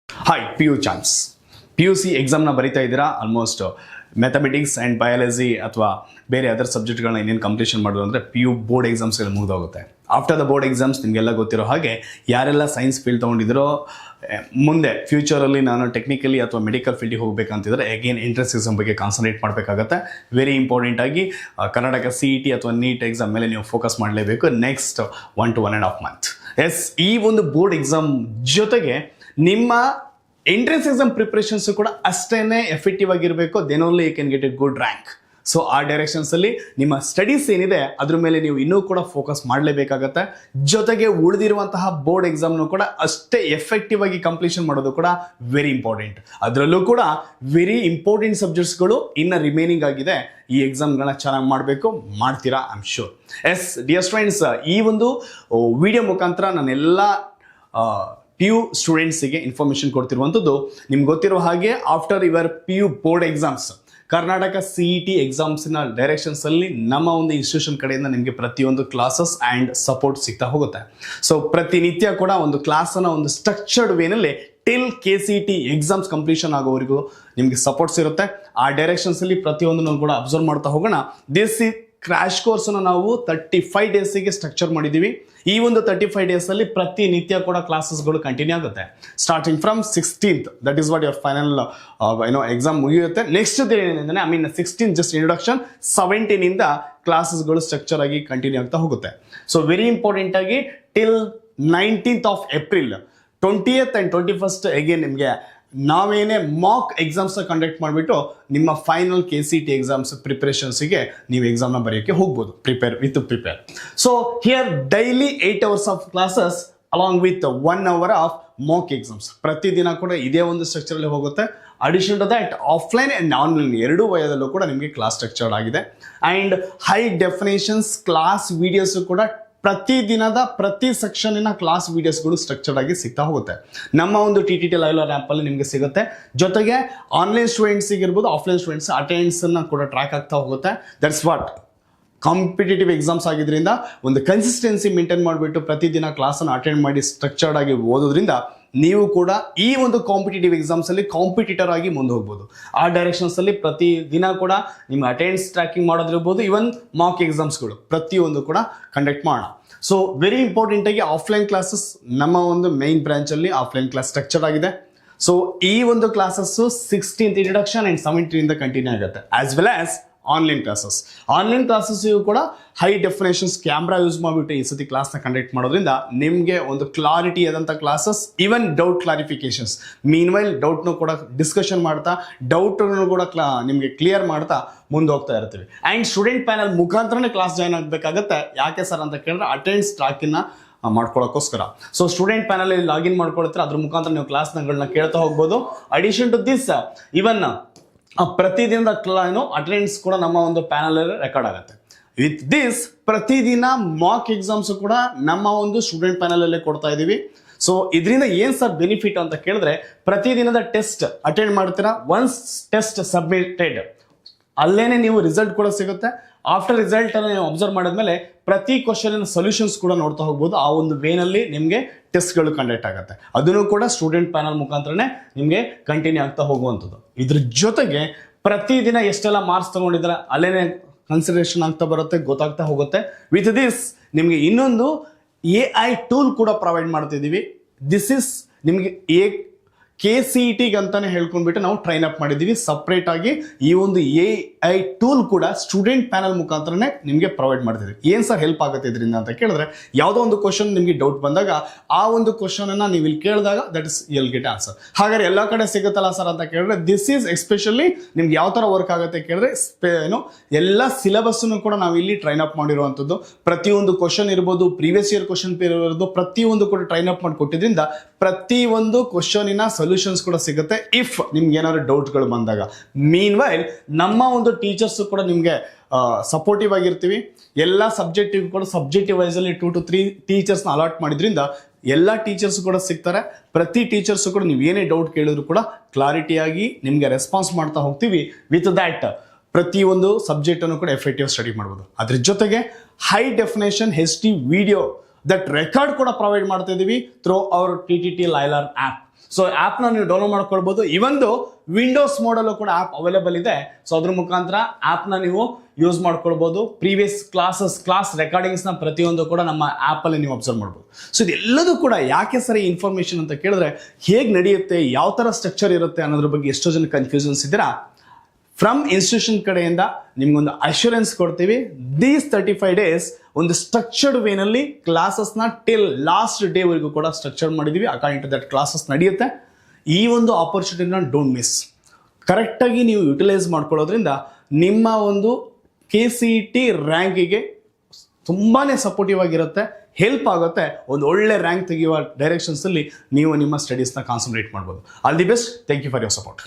Hi PU chance PUC ಎಕ್ಸಾಮ್ನ ಬರಿತಾ ಇದ್ದೀರಾ. Almost mathematics and biology ಅಥವಾ ಬೇರೆ ಅದರ್ ಸಬ್ಜೆಕ್ಟ್ಗಳನ್ನ ಇನ್ನೇನು ಕಂಪ್ಲೀಷನ್ ಮಾಡೋದು ಅಂದರೆ PU ಬೋರ್ಡ್ ಎಕ್ಸಾಮ್ಸ್ ಎಲ್ಲ ಮುಗಿದೋಗುತ್ತೆ. ಆಫ್ಟರ್ ದ ಬೋರ್ಡ್ ಎಕ್ಸಾಮ್ಸ್ ನಿಮಗೆಲ್ಲ ಗೊತ್ತಿರೋ ಹಾಗೆ ಯಾರೆಲ್ಲ ಸೈನ್ಸ್ ಫೀಲ್ಡ್ ತೊಗೊಂಡಿದ್ರೋ ಮುಂದೆ ಫ್ಯೂಚರಲ್ಲಿ ನಾನು ಟೆಕ್ನಿಕಲಿ ಅಥವಾ ಮೆಡಿಕಲ್ ಫೀಲ್ಡಿಗೆ ಹೋಗಬೇಕಂತಿದ್ರೆ ಅಗೇನ್ ಎಂಟ್ರೆನ್ಸ್ ಎಕ್ಸಾಮ್ ಬಗ್ಗೆ ಕಾನ್ಸಂಟ್ರೇಟ್ ಮಾಡಬೇಕಾಗತ್ತೆ. ವೆರಿ ಇಂಪಾರ್ಟೆಂಟ್ ಆಗಿ ಕರ್ನಾಟಕ CET ಅಥವಾ ನೀಟ್ ಎಕ್ಸಾಮ್ ಮೇಲೆ ನೀವು ಫೋಕಸ್ ಮಾಡಲೇಬೇಕು ನೆಕ್ಸ್ಟ್ 1 to 1.5 months. ಎಸ್, ಈ ಒಂದು ಬೋರ್ಡ್ ಎಕ್ಸಾಮ್ ಜೊತೆಗೆ ನಿಮ್ಮ ಎಂಟ್ರೆನ್ಸ್ ಎಕ್ಸಾಮ್ ಪ್ರಿಪ್ರೇಷನ್ಸ್ ಕೂಡ ಅಷ್ಟೇನೆ ಎಫೆಕ್ಟಿವ್ ಆಗಿರಬೇಕು. Then only you can get a good rank. So ಆ ಡೈರೆಕ್ಷನ್ಸಲ್ಲಿ ನಿಮ್ಮ ಸ್ಟಡೀಸ್ ಏನಿದೆ ಅದ್ರ ಮೇಲೆ ನೀವು ಇನ್ನೂ ಕೂಡ ಫೋಕಸ್ ಮಾಡಲೇಬೇಕಾಗತ್ತೆ. ಜೊತೆಗೆ ಉಳಿದಿರುವಂತಹ ಬೋರ್ಡ್ ಎಕ್ಸಾಮ್ನು ಕೂಡ ಅಷ್ಟೇ ಎಫೆಕ್ಟಿವ್ ಆಗಿ ಕಂಪ್ಲೀಷನ್ ಮಾಡೋದು ಕೂಡ ವೆರಿ ಇಂಪಾರ್ಟೆಂಟ್. ಅದರಲ್ಲೂ ಕೂಡ ವೆರಿ ಇಂಪಾರ್ಟೆಂಟ್ ಸಬ್ಜೆಕ್ಟ್ಸ್ಗಳು ಇನ್ನು ರಿಮೈನಿಂಗ್ ಆಗಿದೆ. ಈ ಎಕ್ಸಾಮ್ಗಳನ್ನ ಚೆನ್ನಾಗಿ ಮಾಡಬೇಕು, ಮಾಡ್ತೀರಾ I am sure. S dear students, ಈ ಒಂದು ವಿಡಿಯೋ ಮುಖಾಂತರ ನಾನೆಲ್ಲ PU ಸ್ಟೂಡೆಂಟ್ಸಿಗೆ ಇನ್ಫಾರ್ಮೇಷನ್ ಕೊಡ್ತಿರುವಂಥದ್ದು. ನಿಮ್ಗೆ ಗೊತ್ತಿರೋ ಹಾಗೆ after your PU board exams Karnataka CET ಎಕ್ಸಾಮ್ಸ್ನ ಡೈರೆಕ್ಷನ್ಸಲ್ಲಿ ನಮ್ಮ ಒಂದು ಇನ್ಸ್ಟಿಟ್ಯೂಷನ್ ಕಡೆಯಿಂದ ನಿಮಗೆ ಪ್ರತಿಯೊಂದು ಕ್ಲಾಸಸ್ ಆ್ಯಂಡ್ ಸಪೋರ್ಟ್ ಸಿಗ್ತಾ ಹೋಗುತ್ತೆ. ಸೊ ಪ್ರತಿನಿತ್ಯ ಕೂಡ ಒಂದು ಕ್ಲಾಸನ್ನು ಒಂದು ಸ್ಟ್ರಕ್ಚರ್ಡ್ ವೇನಲ್ಲಿ ಟಿಲ್ KCET ಎಕ್ಸಾಮ್ಸ್ ಕಂಪ್ಲೀಷನ್ ಆಗೋವರೆಗೂ ನಿಮಗೆ ಸಪೋರ್ಟ್ಸ್ ಇರುತ್ತೆ. ಆ ಡೈರೆಕ್ಷನ್ಸಲ್ಲಿ ಪ್ರತಿಯೊಂದನ್ನು ಕೂಡ ಅಬ್ಸರ್ವ್ ಮಾಡ್ತಾ ಹೋಗೋಣ. ದಿಸ್ ಕ್ರ್ಯಾಶ್ ಕೋರ್ಸನ್ನು ನಾವು 35 ಡೇಸಿಗೆ ಸ್ಟ್ರಕ್ಚರ್ ಮಾಡಿದ್ದೀವಿ. ಈ ಒಂದು 35 ಡೇಸಲ್ಲಿ ಪ್ರತಿನಿತ್ಯ ಕೂಡ ಕ್ಲಾಸಸ್ಗಳು ಕಂಟಿನ್ಯೂ ಆಗುತ್ತೆ. Starting from 16th, that is what your final exam ಮುಗಿಯುತ್ತೆ. ನೆಕ್ಸ್ಟ್ ಏನೇನೆಂದರೆ 16 ಜಸ್ಟ್ ಇಂಟ್ರೊಡಕ್ಷನ್, 17ಇಂದ ಕ್ಲಾಸಸ್ಗಳು ಸ್ಟ್ರಕ್ಚರ್ ಆಗಿ ಕಂಟಿನ್ಯೂ ಆಗ್ತಾ ಹೋಗುತ್ತೆ. ಸೊ ವೆರಿ ಇಂಪಾರ್ಟೆಂಟ್ ಆಗಿ till 19th of April, 20th and 21st again ನಿಮಗೆ ನಾವೇನೇ ಮಾಕ್ ಎಕ್ಸಾಮ್ಸ್ನ ಕಂಡಕ್ಟ್ ಮಾಡಿಬಿಟ್ಟು ನಿಮ್ಮ ಫೈನಲ್ KCET ಎಕ್ಸಾಮ್ಸ್ ಪ್ರಿಪ್ರೇಷನ್ಸಿಗೆ ನೀವು ಎಕ್ಸಾಮ್ನ ಬರೆಯೋಕ್ಕೆ ಹೋಗ್ಬೋದು. Prepare. So here daily 8 hours of classes along with 1 hour of mock exams. ಪ್ರತಿದಿನ ಕೂಡ ಇದೇ ಒಂದು ಸ್ಟ್ರಕ್ಚರಲ್ಲಿ ಹೋಗುತ್ತೆ. Addition to that offline and online ಎರಡೂ ವಯದಲ್ಲೂ ಕೂಡ ನಿಮಗೆ ಕ್ಲಾಸ್ ಸ್ಟ್ರಕ್ಚರ್ಡ್ ಆಗಿದೆ. And high definitions class videos ಕೂಡ ಪ್ರತಿದಿನದ ಪ್ರತಿ ಸೆಕ್ಷನಿನ ಕ್ಲಾಸ್ ವಿಡಿಯೋಸ್ಗಳು ಸ್ಟ್ರಕ್ಚರ್ಡ್ ಆಗಿ ಸಿಗ್ತಾ ಹೋಗುತ್ತೆ. ನಮ್ಮ ಒಂದು TTT ಲೈವ್ ಆ್ಯಪಲ್ಲಿ ನಿಮಗೆ ಸಿಗುತ್ತೆ. ಜೊತೆಗೆ ಆನ್ಲೈನ್ ಸ್ಟೂಡೆಂಟ್ಸಿಗೆ ಇರ್ಬೋದು, ಆಫ್ಲೈನ್ ಸ್ಟೂಡೆಂಟ್ಸ್ ಅಟೆಂಡೆನ್ಸನ್ನು ಕೂಡ ಟ್ರ್ಯಾಕ್ ಆಗ್ತಾ ಹೋಗುತ್ತೆ. ದಟ್ಸ್ ವಾಟ್ ಕಾಂಪಿಟೇಟಿವ್ ಎಕ್ಸಾಮ್ಸ್ ಆಗಿದ್ದರಿಂದ ಒಂದು ಕನ್ಸಿಸ್ಟೆನ್ಸಿ ಮೇಂಟೈನ್ ಮಾಡಿಬಿಟ್ಟು ಪ್ರತಿದಿನ ಕ್ಲಾಸನ್ನು ಅಟೆಂಡ್ ಮಾಡಿ ಸ್ಟ್ರಕ್ಚರ್ಡ್ ಆಗಿ ಓದೋದ್ರಿಂದ ನೀವು ಕೂಡ ಈ ಒಂದು ಕಾಂಪಿಟೇಟಿವ್ ಎಕ್ಸಾಮ್ಸಲ್ಲಿ ಕಾಂಪಿಟೇಟರ್ ಆಗಿ ಮುಂದೆ ಹೋಗ್ಬೋದು. ಆ ಡೈರೆಕ್ಷನ್ಸಲ್ಲಿ ಪ್ರತಿ ದಿನ ಕೂಡ ನಿಮ್ಮ ಅಟೆಂಡೆನ್ಸ್ ಟ್ರ್ಯಾಕಿಂಗ್ ಮಾಡೋದಿರ್ಬೋದು, ಇವನ್ ಮಾಕ್ ಎಕ್ಸಾಮ್ಸ್ಗಳು ಪ್ರತಿಯೊಂದು ಕೂಡ ಕಂಡಕ್ಟ್ ಮಾಡೋಣ. ಸೊ ವೆರಿ ಇಂಪಾರ್ಟೆಂಟಾಗಿ ಆಫ್ಲೈನ್ ಕ್ಲಾಸಸ್ ನಮ್ಮ ಒಂದು ಮೇನ್ ಬ್ರಾಂಚಲ್ಲಿ ಆಫ್ಲೈನ್ ಕ್ಲಾಸ್ ಸ್ಟ್ರಕ್ಚರ್ ಆಗಿದೆ. ಸೊ ಈ ಒಂದು classes 16th introduction and 17th continue ಆಗುತ್ತೆ. ಆಸ್ ವೆಲ್ ಆಸ್ ಆನ್ಲೈನ್ ಕ್ಲಾಸಸ್ಸಿಗೂ ಕೂಡ ಹೈ ಡೆಫಿನೇಷನ್ಸ್ ಕ್ಯಾಮ್ರಾ ಯೂಸ್ ಮಾಡಿಬಿಟ್ಟು ಈ ಸತಿ ಕ್ಲಾಸ್ನ ಕಂಡಕ್ಟ್ ಮಾಡೋದ್ರಿಂದ ನಿಮಗೆ ಒಂದು ಕ್ಲಾರಿಟಿ ಆದಂಥ ಕ್ಲಾಸಸ್, ಈವನ್ ಡೌಟ್ ಕ್ಲಾರಿಫಿಕೇಶನ್ಸ್, ಮೀನ್ ವೈಲ್ ಡೌಟ್ನು ಕೂಡ ಡಿಸ್ಕಷನ್ ಮಾಡ್ತಾ ಡೌಟನ್ನು ಕೂಡ ನಿಮಗೆ ಕ್ಲಿಯರ್ ಮಾಡ್ತಾ ಮುಂದೆ ಹೋಗ್ತಾ ಇರ್ತೀವಿ. ಆ್ಯಂಡ್ ಸ್ಟೂಡೆಂಟ್ ಪ್ಯಾನಲ್ ಮುಖಾಂತರನೇ ಕ್ಲಾಸ್ ಜಾಯ್ನ್ ಆಗಬೇಕಾಗತ್ತೆ. ಯಾಕೆ ಸರ್ ಅಂತ ಕೇಳಿದ್ರೆ ಅಟೆಂಡೆನ್ಸ್ ಟ್ರ್ಯಾಕಿನ ಮಾಡ್ಕೊಳ್ಳೋಕ್ಕೋಸ್ಕರ. ಸೊ ಸ್ಟೂಡೆಂಟ್ ಪ್ಯಾನಲ್ ಲಾಗಿನ್ ಮಾಡ್ಕೊಳ್ತಾರೆ, ಅದ್ರ ಮುಖಾಂತರ ನೀವು ಕ್ಲಾಸ್ಗಳನ್ನ ಕೇಳ್ತಾ ಹೋಗ್ಬೋದು. ಅಡಿಷನ್ ಟು ದಿಸ್ ಇವನ್ ಪ್ರತಿದಿನದ ಅಟೆಂಡೆನ್ಸ್ ಕೂಡ ನಮ್ಮ ಒಂದು ಪ್ಯಾನಲ್ ರೆಕಾರ್ಡ್ ಆಗುತ್ತೆ. ವಿತ್ ದಿಸ್ ಪ್ರತಿದಿನ ಮಾಕ್ ಎಕ್ಸಾಮ್ಸ್ ಕೂಡ ನಮ್ಮ ಒಂದು ಸ್ಟೂಡೆಂಟ್ ಪ್ಯಾನಲಲ್ಲೇ ಕೊಡ್ತಾ ಇದ್ದೀವಿ. ಸೊ ಇದರಿಂದ ಏನು ಸರ್ ಬೆನಿಫಿಟ್ ಅಂತ ಕೇಳಿದ್ರೆ, ಪ್ರತಿದಿನದ ಟೆಸ್ಟ್ ಅಟೆಂಡ್ ಮಾಡ್ತೀರಾ. ಒನ್ಸ್ ಟೆಸ್ಟ್ ಸಬ್ಮಿಟೆಡ್ ಅಲ್ಲೇನೆ ನೀವು ರಿಸಲ್ಟ್ ಕೂಡ ಸಿಗುತ್ತೆ. ಆಫ್ಟರ್ ರಿಸಲ್ಟ್ ಅನ್ನು ನೀವು ಅಬ್ಸರ್ವ್ ಮಾಡಿದ್ಮೇಲೆ ಪ್ರತಿ ಕ್ವಶನ್ ಸೊಲ್ಯೂಷನ್ಸ್ ಕೂಡ ನೋಡ್ತಾ ಹೋಗ್ಬೋದು. ಆ ಒಂದು ವೇನಲ್ಲಿ ನಿಮಗೆ ಟೆಸ್ಟ್ಗಳು ಕಂಡಕ್ಟ್ ಆಗುತ್ತೆ. ಅದನ್ನು ಕೂಡ ಸ್ಟೂಡೆಂಟ್ ಪ್ಯಾನಲ್ ಮುಖಾಂತರನೇ ನಿಮಗೆ ಕಂಟಿನ್ಯೂ ಆಗ್ತಾ ಹೋಗುವಂಥದ್ದು. ಇದ್ರ ಜೊತೆಗೆ ಪ್ರತಿದಿನ ಎಷ್ಟೆಲ್ಲ ಮಾರ್ಕ್ಸ್ ತಗೊಂಡಿದ್ರೆ ಅಲ್ಲೇನೆ ಕನ್ಸಿಡರೇಷನ್ ಆಗ್ತಾ ಬರುತ್ತೆ, ಗೊತ್ತಾಗ್ತಾ ಹೋಗುತ್ತೆ. ವಿತ್ ದಿಸ್ ನಿಮಗೆ ಇನ್ನೊಂದು AI ಟೂಲ್ ಕೂಡ ಪ್ರೊವೈಡ್ ಮಾಡ್ತಿದ್ದೀವಿ. ದಿಸ್ ಇಸ್ ನಿಮಗೆ KCET ಅಂತಾನೆ ಹೇಳ್ಕೊಂಡ್ಬಿಟ್ಟು ನಾವು ಟ್ರೈನ್ ಅಪ್ ಮಾಡಿದ್ದೀವಿ ಸಪ್ರೇಟ್ ಆಗಿ. ಈ ಒಂದು AI ಟೂಲ್ ಕೂಡ ಸ್ಟೂಡೆಂಟ್ ಪ್ಯಾನಲ್ ಮುಖಾಂತರನೇ ನಿಮಗೆ ಪ್ರೊವೈಡ್ ಮಾಡ್ತಿದ್ದೀವಿ. ಏನು ಸರ್ ಹೆಲ್ಪ್ ಆಗುತ್ತೆ ಇದರಿಂದ ಅಂತ ಕೇಳಿದ್ರೆ, ಯಾವುದೋ ಒಂದು ಕ್ವಶನ್ ನಿಮಗೆ ಡೌಟ್ ಬಂದಾಗ ಆ ಒಂದು ಕ್ವಶನನ್ನು ನೀವು ಇಲ್ಲಿ ಕೇಳಿದಾಗ that is L get answer. ಹಾಗಾದ್ರೆ ಎಲ್ಲ ಕಡೆ ಸಿಗುತ್ತಲ್ಲ ಸರ್ ಅಂತ ಕೇಳಿದ್ರೆ, ದಿಸ್ ಈಸ್ ಎಸ್ಪೆಷಲಿ ನಿಮ್ಗೆ ಯಾವ ಥರ ವರ್ಕ್ ಆಗುತ್ತೆ ಕೇಳಿದ್ರೆ ಎಲ್ಲ ಸಿಲೆಬಸ್ಸನ್ನು ಕೂಡ ನಾವು ಇಲ್ಲಿ ಟ್ರೈನ್ ಅಪ್ ಮಾಡಿರುವಂಥದ್ದು. ಪ್ರತಿಯೊಂದು ಕ್ವಶನ್ ಇರ್ಬೋದು, ಪ್ರೀವಿಯಸ್ ಇಯರ್ ಕ್ವಶನ್ ಇರ್ಬೋದು, ಪ್ರತಿಯೊಂದು ಕೂಡ ಟ್ರೈನ್ ಅಪ್ ಮಾಡಿ ಕೊಟ್ಟಿದ್ರಿಂದ ಪ್ರತಿಯೊಂದು ಕ್ವಶನಿನ ಸೊಲ್ಯೂಷನ್ಸ್ ಕೂಡ ಸಿಗುತ್ತೆ ಇಫ್ ನಿಮ್ಗೆ ಏನಾದ್ರು ಡೌಟ್ಗಳು ಬಂದಾಗ. ಮೀನ್ ವೈಲ್ ನಮ್ಮ ಒಂದು ಟೀಚರ್ಸ್ ಕೂಡ ನಿಮಗೆ ಸಪೋರ್ಟಿವ್ ಆಗಿರ್ತೀವಿ. ಎಲ್ಲ ಸಬ್ಜೆಕ್ಟಿವ್ ಕೂಡ ಸಬ್ಜೆಕ್ಟಿವ್ ವೈಸಲ್ಲಿ 2 to 3 ಟೀಚರ್ಸ್ನ ಅಲಾಟ್ ಮಾಡಿದ್ರಿಂದ ಎಲ್ಲ ಟೀಚರ್ಸ್ ಕೂಡ ಸಿಗ್ತಾರೆ. ಪ್ರತಿ ಟೀಚರ್ಸು ಕೂಡ ನೀವು ಏನೇ ಡೌಟ್ ಕೇಳಿದ್ರು ಕೂಡ ಕ್ಲಾರಿಟಿಯಾಗಿ ನಿಮಗೆ ರೆಸ್ಪಾನ್ಸ್ ಮಾಡ್ತಾ ಹೋಗ್ತೀವಿ. ವಿತ್ ದ್ಯಾಟ್ ಪ್ರತಿಯೊಂದು ಸಬ್ಜೆಕ್ಟನ್ನು ಕೂಡ ಎಫೆಕ್ಟಿವ್ ಸ್ಟಡಿ ಮಾಡ್ಬೋದು. ಅದ್ರ ಜೊತೆಗೆ high definition HD video that record ಕೂಡ ಪ್ರೊವೈಡ್ ಮಾಡ್ತಾ ಇದ್ದೀವಿ through our TTT live app. So ಆ್ಯಪ್ನ ನೀವು ಡೌನ್ಲೋಡ್ ಮಾಡ್ಕೊಳ್ಬೋದು. ಇವೊಂದು ವಿಂಡೋಸ್ ಮೋಡಲ್ಲೂ ಕೂಡ ಆ್ಯಪ್ ಅವೈಲೇಬಲ್ ಇದೆ. ಸೊ ಅದ್ರ ಮುಖಾಂತರ ಆ್ಯಪ್ನ ನೀವು ಯೂಸ್ ಮಾಡ್ಕೊಳ್ಬೋದು. ಪ್ರೀವಿಯಸ್ ಕ್ಲಾಸ್ ರೆಕಾರ್ಡಿಂಗ್ಸ್ನ ಪ್ರತಿಯೊಂದು ಕೂಡ ನಮ್ಮ ಆ್ಯಪಲ್ಲಿ ನೀವು ಅಬ್ಸರ್ವ್ ಮಾಡ್ಬೋದು. ಸೊ ಇದೆಲ್ಲದೂ ಕೂಡ ಯಾಕೆ ಸರಿ ಇನ್ಫಾರ್ಮೇಷನ್ ಅಂತ ಕೇಳಿದ್ರೆ, ಹೇಗೆ ನಡೆಯುತ್ತೆ, ಯಾವ ಥರ ಸ್ಟ್ರಕ್ಚರ್ ಇರುತ್ತೆ ಅನ್ನೋದ್ರ ಬಗ್ಗೆ ಎಷ್ಟೋ ಜನ ಕನ್ಫ್ಯೂಷನ್ಸ್ ಇದ್ದೀರಾ. ಫ್ರಮ್ ಇನ್ಸ್ಟಿಟ್ಯೂಷನ್ ಕಡೆಯಿಂದ ನಿಮ್ಗೊಂದು ಅಶ್ಯೂರೆನ್ಸ್ ಕೊಡ್ತೀವಿ. ದೀಸ್ 35 days ಒಂದು ಸ್ಟ್ರಕ್ಚರ್ಡ್ ವೇನಲ್ಲಿ ಕ್ಲಾಸಸ್ನ ಟಿಲ್ ಲಾಸ್ಟ್ ಡೇ ವರೆಗೂ ಕೂಡ ಸ್ಟ್ರಕ್ಚರ್ ಮಾಡಿದೀವಿ. ಅಕಾರ್ಡಿಂಗ್ ಟು ದಟ್ ಕ್ಲಾಸಸ್ ನಡೆಯುತ್ತೆ. ಈ ಒಂದು ಆಪರ್ಚುನಿಟಿನ ಡೋಂಟ್ ಮಿಸ್. ಕರೆಕ್ಟಾಗಿ ನೀವು ಯುಟಿಲೈಸ್ ಮಾಡ್ಕೊಳ್ಳೋದ್ರಿಂದ ನಿಮ್ಮ ಒಂದು KCET ರ್ಯಾಂಕಿಗೆ ತುಂಬಾ ಸಪೋರ್ಟಿವ್ ಆಗಿರುತ್ತೆ, ಹೆಲ್ಪ್ ಆಗುತ್ತೆ. ಒಂದು ಒಳ್ಳೆ ರ್ಯಾಂಕ್ ತೆಗೆಯುವ ಡೈರೆಕ್ಷನ್ಸಲ್ಲಿ ನೀವು ನಿಮ್ಮ ಸ್ಟಡೀಸ್ನ ಕಾನ್ಸಂಟ್ರೇಟ್ ಮಾಡ್ಬೋದು. All the best. Thank you for your support.